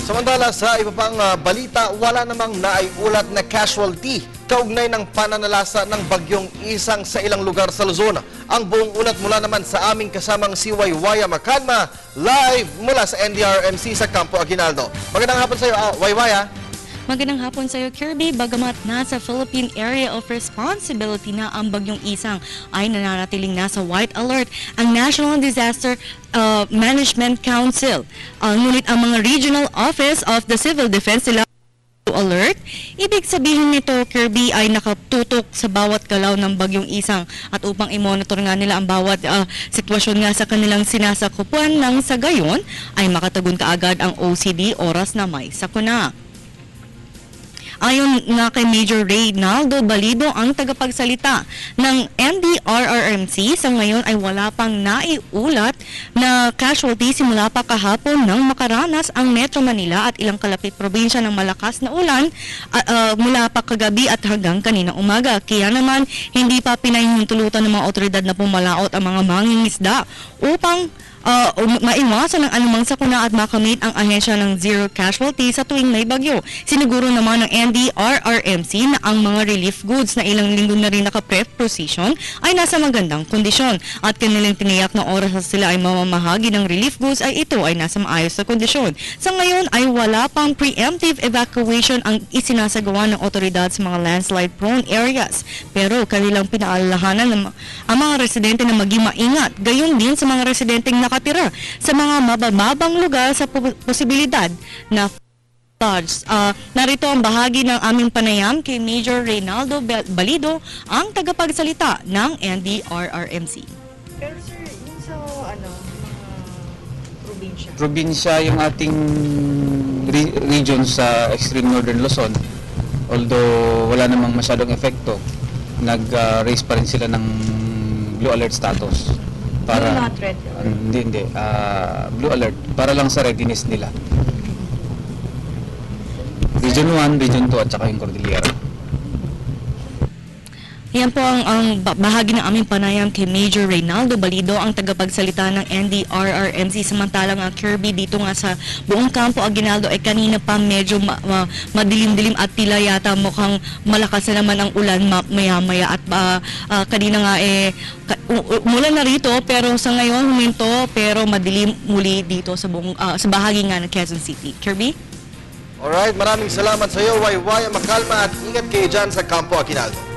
Samantala sa iba pang balita, wala namang naiulat na casualty kaugnay ng pananalasa ng bagyong Isang sa ilang lugar sa Luzon. Ang buong ulat mula naman sa aming kasamang si Waywaya Macalma, live mula sa NDRMC sa Campo Aguinaldo. Magandang hapon sa iyo, Waywaya. Magandang hapon sa iyo, Kirby. Bagamat nasa Philippine Area of Responsibility na ang bagyong Isang, ay nananatiling nasa white alert ang National Disaster Management Council. Ngunit ang mga Regional Office of the Civil Defense sila alert. Ibig sabihin nito, Kirby, ay nakatutok sa bawat galaw ng bagyong Isang at upang i-monitor nga nila ang bawat sitwasyon nga sa kanilang sinasakupan nang sa gayon ay makatagun kaagad ang OCD oras na may sakuna. Ayon nga kay Major Reynaldo Balido, ang tagapagsalita ng NDRRMC, sa ngayon ay wala pang naiulat na casualty simula pa kahapon nang makaranas ang Metro Manila at ilang kalapit probinsya ng malakas na ulan mula pa kagabi at hanggang kanina umaga. Kaya naman hindi pa pinahihintulutan ng mga otoridad na pumalaot ang mga mangingisda upang maiwasan ang anumang sakuna at makamit ang ahensya ng zero casualty sa tuwing may bagyo. Siniguro naman ng NDRRMC na ang mga relief goods na ilang linggo na rin naka-prep position ay nasa magandang kondisyon at kanilang tiniyak na oras na sila ay mamamahagi ng relief goods ay ito ay nasa maayos na kondisyon. Sa ngayon ay wala pang preemptive evacuation ang isinasagawa ng otoridad sa mga landslide prone areas. Pero kanilang pinaalalahanan ng ang mga residente na maging maingat. Gayon din sa mga residenteng nakatira sa mga mabababang lugar sa posibilidad na floods. Narito ang bahagi ng aming panayam kay Major Reynaldo Balido, ang tagapagsalita ng NDRRMC. Pero sir, yun sa mga probinsya? Probinsya yung ating region sa extreme northern Luzon, although wala namang masyadong epekto, nag-raise pa rin sila ng blue alert status. Para not red? Hindi. Blue alert para lang sa readiness nila. Region 1, Region 2 at saka yung Cordillera. Yan po ang bahagi ng aming panayam kay Major Reynaldo Balido, ang tagapagsalita ng NDRRMC. Samantalang Kirby, dito nga sa buong Campo Aguinaldo ay kanina pa medyo madilim-dilim at tila yata mukhang malakas na naman ang ulan maya-maya at kanina nga umulan na rito pero sa ngayon huminto pero madilim muli dito sa buong sa bahagi nga ng Quezon City. Kirby? Alright, maraming salamat sa iyo, Waywaya Macalma, at ingat kayo dyan sa Campo Aguinaldo.